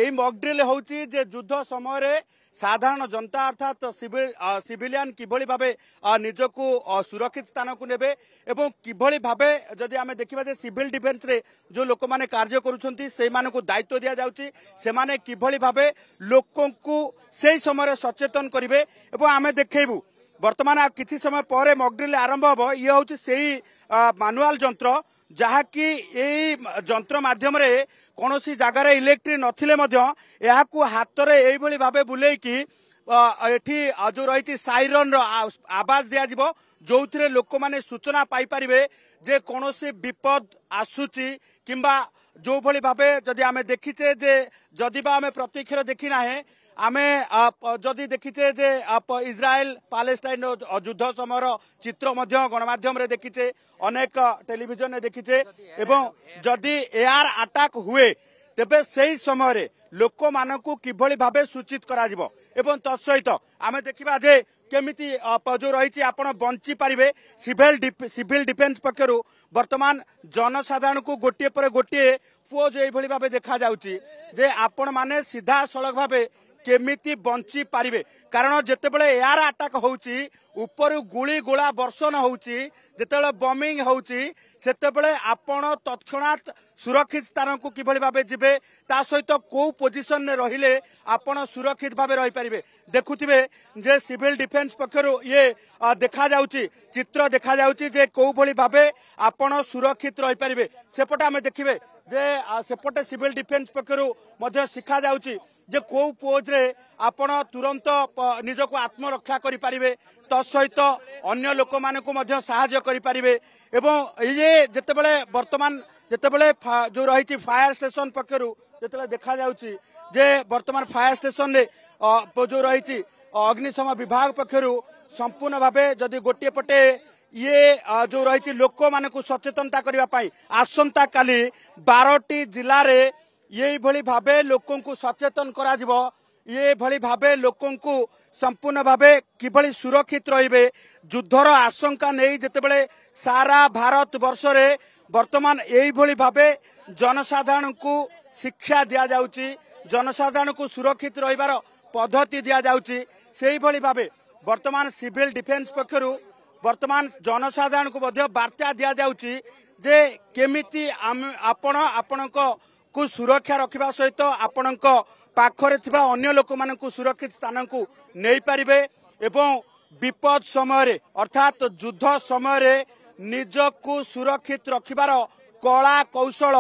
এই মକ୍ ড্রিল হচ্ছে যে যুদ্ধ সময় সাধারণ জনতা অর্থাৎ সিভিলিয়ান কিভাবে ভাবে নিজকু সুরক্ষিত স্থানক নেবে এবং কিভাবে ভাবে যদি আমি দেখা যে সিভিল ডিফেন্স রে যে লোক মানে কার্য করছেন সেই দায়িত্ব দিয়া যাচ্ছে সেমানে কিভাবে ভাবে লোকଙ୍କୁ সেই সময় সচেতন করবে এবং আমি দেখাইবু বর্তমান কিছু সময় পরে মক ড্রিল আরম্ভ হব ইয়ে হচ্ছে সেই ম্যানুয়াল যন্ত্র ଯାହାକି ଏଇ ଯନ୍ତ୍ର ମାଧ୍ୟମରେ କୌଣସି ଜାଗାରେ ଇଲେକ୍ଟ୍ରିକ୍ ନଥିଲେ ମଧ୍ୟ ଏହାକୁ ହାତରେ ଏଇଭଳି ଭାବେ ବୁଲେଇକି ଏଠି ଯୋଉ ରହିଛି ସାଇରନର ଆବାଜ ଦିଆଯିବ ଯୋଉଥିରେ ଲୋକମାନେ ସୂଚନା ପାଇପାରିବେ ଯେ କୌଣସି ବିପଦ ଆସୁଛି କିମ୍ବା ଯୋଉଭଳି ଭାବେ ଯଦି ଆମେ ଦେଖିଛେ ଯେ ଯଦି ବା ଆମେ ପ୍ରତ୍ୟକ୍ଷରେ ଦେଖି ନାହିଁ आमे जदि देखीचे जे इज्राएल पालेस्टाइन युद्ध समय चित्र गणमाध्यम रे देखीचे अनेक टेलीविजन रे देखीचे एवं जदि एआर अटैक हुए तेबे सही समय लोक मानकु किभली भाबे सूचित करा जिवो एवं तत्सहित आमे देखिबा जे केमिति जो रही आपण बंची पारिबे सिविल डिफेन्स पक्षरु वर्तमान जनसाधारण को गोटे पर गोटे पोज एभली भाबे देखा जाउची जे आपण माने सीधा सड़क भाबे केमिति बंची पारिबे कारण जेतेबेले एआर अटैक होउची ऊपर गुली गोला वर्षण होउची जेतेबेले बमिंग होउची सेतेबेले आपण तत्क्षणात सुरक्षित स्थान को किभली भाबे जिबे ता सहित को पोजिशन ने रहिले आपण सुरक्षित भाबे रहि पारिबे देखुथिबे जे सिविल डिफेन्स पक्षरु ये देखा जाउची चित्र देखा जाउची जे को भली भाबे आपण सुरक्षित रहि पारिबे सेपटे आमे देखिबे जे सेपटे सिविल डिफेन्स पक्षरु मध्ये सिखा जाउची जे को पोज रे आपण तुरंत निजको आत्मरक्षा करि पारिबे तत्सहित अन्य लोक मानकु मध्ये सहायता करि पारिबे एवं ये जेतेबेले वर्तमान जेतेबेले जो रही फायर स्टेशन पक्षरु जेतेबेले देखा जाउची जे वर्तमान फायर स्टेशन रे जो रही अग्निशम विभाग पक्षरु संपूर्ण भाबे जदि गोटे पटे ये जो रही लोक मानकु सचेतनता करबा पई आसंता काली 12टी जिल्ला रे ये भली भाबे लोकों को सचेतन करा जिवो ये भली भाबे लोकों को संपूर्ण भाबे किभली सुरक्षित रहिबे युद्धर आशंका नहीं जेतेबेले सारा भारत वर्ष रे वर्तमान एई भली भाबे जनसाधारण को शिक्षा दिया जाउची जनसाधारण को सुरक्षित रहिबार पद्धति दिया जाउची सेही भली भाबे वर्तमान सिविल डिफेन्स पक्षरु वर्तमान जनसाधारण को मध्ये वार्ता दिया जाउची जे केमिति आपण आपणको को सुरक्षा रखिबा सहित आपणक पाखरे थिबा अन्य लोक मानकु सुरक्षित स्थान को नहीं पारिबे एवं विपद समय अर्थात युद्ध समय निजकु सुरक्षित रखिबार कला कौशल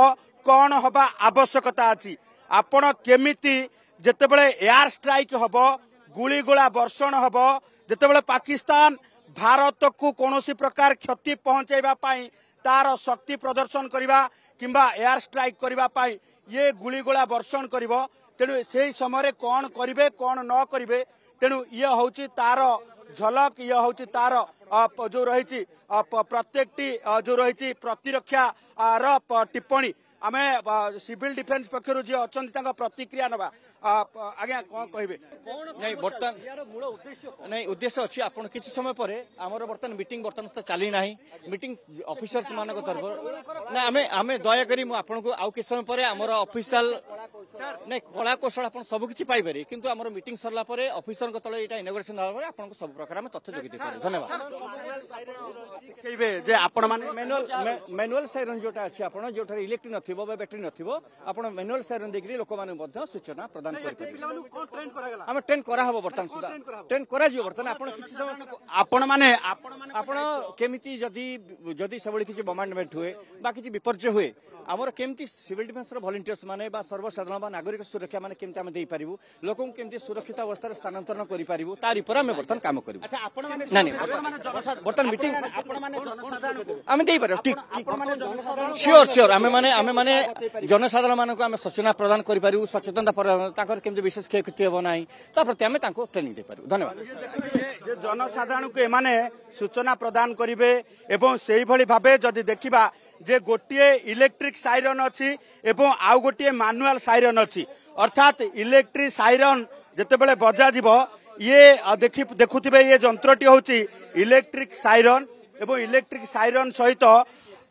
कौन हबा आवश्यकता अछि आपण केमिति जेतेबेले एयर स्ट्राइक हबो गुली गोला वर्षण हबो जेतेबेले पाकिस्तान भारत को कोनोसी प्रकार क्षति पहुंचाइबा पाई तार शक्ति प्रदर्शन करिबा किंबा एयर स्ट्राइक करबा पाई ये गुली गोला वर्षण करिवो तेणु से समय कौन करिवे कौन न करिवे तेणु ये होची तार झलक ये होची तार जो रही प्रत्येकटी जो रही प्रतिरक्षा टिप्पणी आमे सिविल डिफेन्स पक्षरु जे अछंती तांका प्रतिक्रिया नबा आज्ञा कोन कहबे नहीं बर्तन नहीं उद्देश्य अच्छी आपण किछि समय परे हमर बर्तन मीटिंग बर्तन चली नाही मीटिंग ऑफिसर्स मानक तरफ ना आमे दया करी मु आपन को आउ किछि समय परे हमर ऑफिशियल नहीं कला कौशल आपण सब किछि पाई पारे किंतु हमर मीटिंग सरला परे ऑफिसर को तळे एटा इनॉग्रेशन होला परे आपण को सब प्रकार हम तथ्य जोगी दे धन्यवाद कहबे जे आपण माने मैनुअल साइरन जोटा अछि आपण जोटा इलेक्ट्रिक नथिबो बा बैटरी नथिबो आपण मैनुअल साइरन देकरी लोक माने मध्ये सूचना प्रदान हम ट्रेन करा हबो बर्तन सुधा ट्रेन करा जियो बर्तन आपण किछि समय आपण माने आपण केमिति जदी सबळी किछि बमांडमेंट हुए बा किछि विपर्य हुए हमर केमिति सिविल डिफेन्स रो वॉलंटियर्स माने बा सर्वसाधारण बा नागरिक सुरक्षा माने केमिति हम देई परिबु लोकन केमिति सुरक्षित अवस्था रे स्थानांतरण करि परिबु तारि पर हम बर्तन काम करिबु अच्छा आपण माने नहीं बर्तन मीटिंग आपण माने जनसाधारण हम देई परिबु ठीक आपण माने जनसाधारण श्योर हम माने जनसाधारण मानक हम सूचना प्रदान करि परिबु सचेतनता ताकर केमिति विशेष क्षति हेबो नाही ता प्रति हम तांको ट्रेनिंग दे परिबु धन्यवाद जे जनसाधारण को एमाने सूचना प्रदान करिवे एवं सेही भली भाबे जदि देखिबा जे गोटिए इलेक्ट्रिक साइरन अछि एवं आउ गोटिए मैनुअल साइरन अछि अर्थात इलेक्ट्रिक साइरन जेतेबेले बजा जिवो ये देखुथिबे ये जंत्रटी होची इलेक्ट्रिक साइरन एवं इलेक्ट्रिक साइरन सहित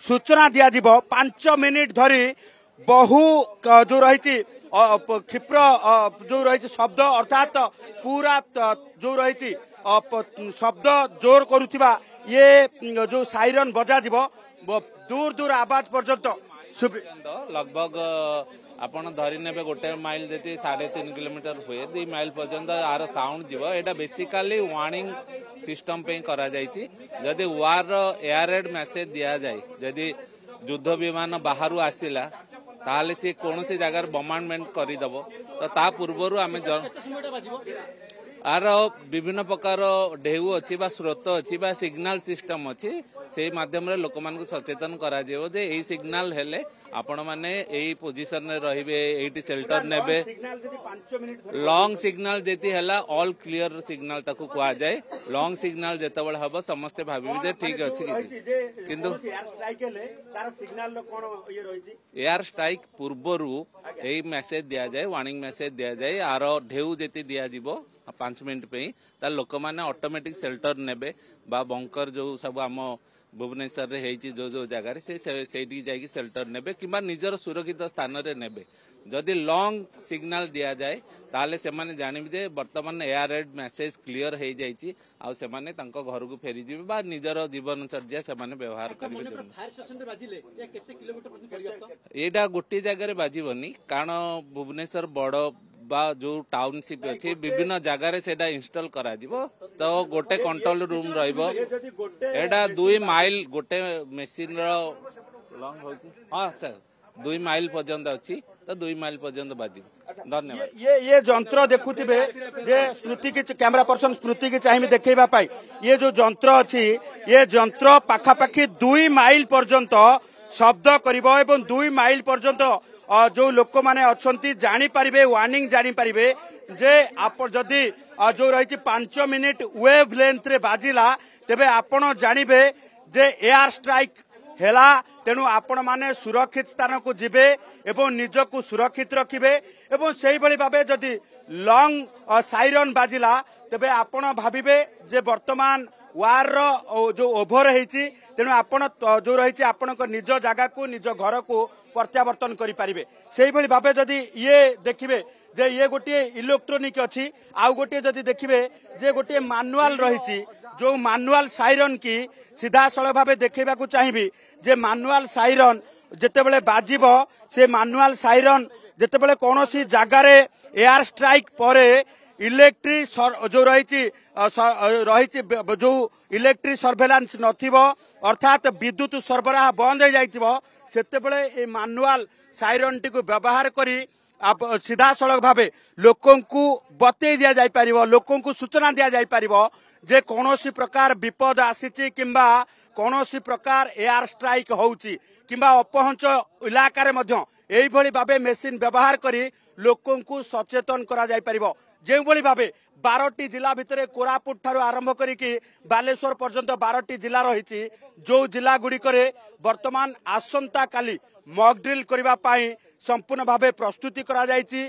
सूचना दिया जिवो 5 मिनिट धरी बहु जो रही क्षिप्र जो रही शब्द अर्थात पूरा जो रही शब्द जोर करुवा ये जो साइरन बजा दूर दूर आवाज पर्यंत लगभग आपण धरी ने गोटे माइल देती 3.5 किलोमीटर हुए 2 माइल पर्यंत आर साउंड जीव एटा बेसिकली वार्निंग सिस्टम पे करा जायछि जदि वार एयर रेड मैसेज दिया जाए जदि युद्ध विमान बाहर आसिला ताले से कौन सी जगह बमांडमेंट करदेव तो ता पूर्वर आम आर विभिन्न प्रकार ढेउ अच्छी स्रोत अच्छी सिग्नाल सिस्टम अच्छी से माध्यम लोक मान सचेतन करा जे यही सिग्नाल हेले आपण माने यही पोजिशन रे रहिबे एठी सेल्टर नेबे लॉन्ग सिग्नाल जेती हला ऑल क्लियर सिग्नाल ताकू कुआ जाए लॉन्ग सिग्नाल जेतबेल हबो समस्ते भाबिबे जे ठीक अछि किंतु एयर स्ट्राइक पूर्वरु एही मैसेज दिया जाए वार्निंग मैसेज दिया जाए आर ढेउ जेती दिया जिवो 5 मिनट पे ता लोक माने ऑटोमेटिक सेल्टर नेबे बा बंकर जो सब आम भुवनेश्वर रे हेची जो जो जगह से जाकि सेल्टर नेबे किंबा निजर सुरक्षित स्थान रे नेबे जदि लॉन्ग सिग्नाल दिया जाए ताले से माने जानिबे जे वर्तमान एयर रेड मैसेज क्लियर हे जाईची आ से माने तांको घर को फेरी जिबे बा निजर जीवनचर्या से माने व्यवहार करिवे फायर स्टेशन रे बाजिले या केते किलोमीटर पर्यंत एटा गोटे जगह रे बाजिबनी कारण भुवनेश्वर बड़ बा जो टाउनशिप अच्छी विभिन्न जगार से इंस्टॉल करा जिवो तो गोटे कंट्रोल रूम रहिबो एटा 2 माइल गोटे मशीन लॉन्ग होची हां सर 2 माइल पर्यंत अच्छी तो 2 माइल पर्यंत बाजिबो धन्यवाद ये यंत्र देखुथिबे जे स्मृति की कैमरा पर्सन स्मृति की चाहिए देखैबा पाई ये जो यंत्र अच्छी ये यंत्र पाखापाखि 2 माइल पर्यंत शब्द करिबो एवं 2 माइल पर्यंत जो लोक माने अच्छी जानीपारे वार्निंग जानीपारे जे आप जदि जो रही 5 मिनिट वेव लेंथ रे बाजिला तेबे आपण जानिबे जे एयर स्ट्राइक हेला तेणु आपण माने सुरक्षित स्थान को जिबे एवं निजको सुरक्षित रखिबे एवं सेही भली भाबे जदि लॉन्ग साइरन बाजिला तेबे आपण भाबिबे जे वर्तमान वार जो ओभर होती तेणु आपण जो रही आपण निज जगह को निज घर को प्रत्यावर्तन करें से भाव जदि ये देखिए जे ये गोटे इलेक्ट्रोनिक अच्छी आउ गोटे जदि देखिए जे गोटे मानुआल रही जो मानुआल साइरन की सीधा सड़क भाव देखा चाहिए जे मानुआल साइरन जितेबले बाजिब से मानुआल साइरन जितेबले कौन सी जगार एयर स्ट्राइक पर इलेक्ट्रिक जो रही जो इलेक्ट्रिक सर्वेलांस नथिबो अर्थात विद्युत सरबराह बंद हो जाइतिबो सेतेबेले ए मानुआल साइरन टी को व्यवहार करी आप सीधा सड़क भावे लोकों को बतई दिया जाय परिबो लोकों को सूचना दिया जाय परिबो जे कौनसी प्रकार विपद आसीची किंबा कौनसी प्रकार एयर स्ट्राइक होउची किंबा अपहंच इलाका रे मध्य एई भली भावे मेसिन व्यवहार करी लोकों को सचेतन करा जाय परिबो जे भली भावे 12टी जिला भितर कोरापुट ठारू आरंभ करिकी बालेश्वर पर्यंत 12टी जिला रही जो जिला गुड़िक वर्तमान आसंता काली मॉक ड्रिल करने संपूर्ण भावे प्रस्तुति करा जायछि।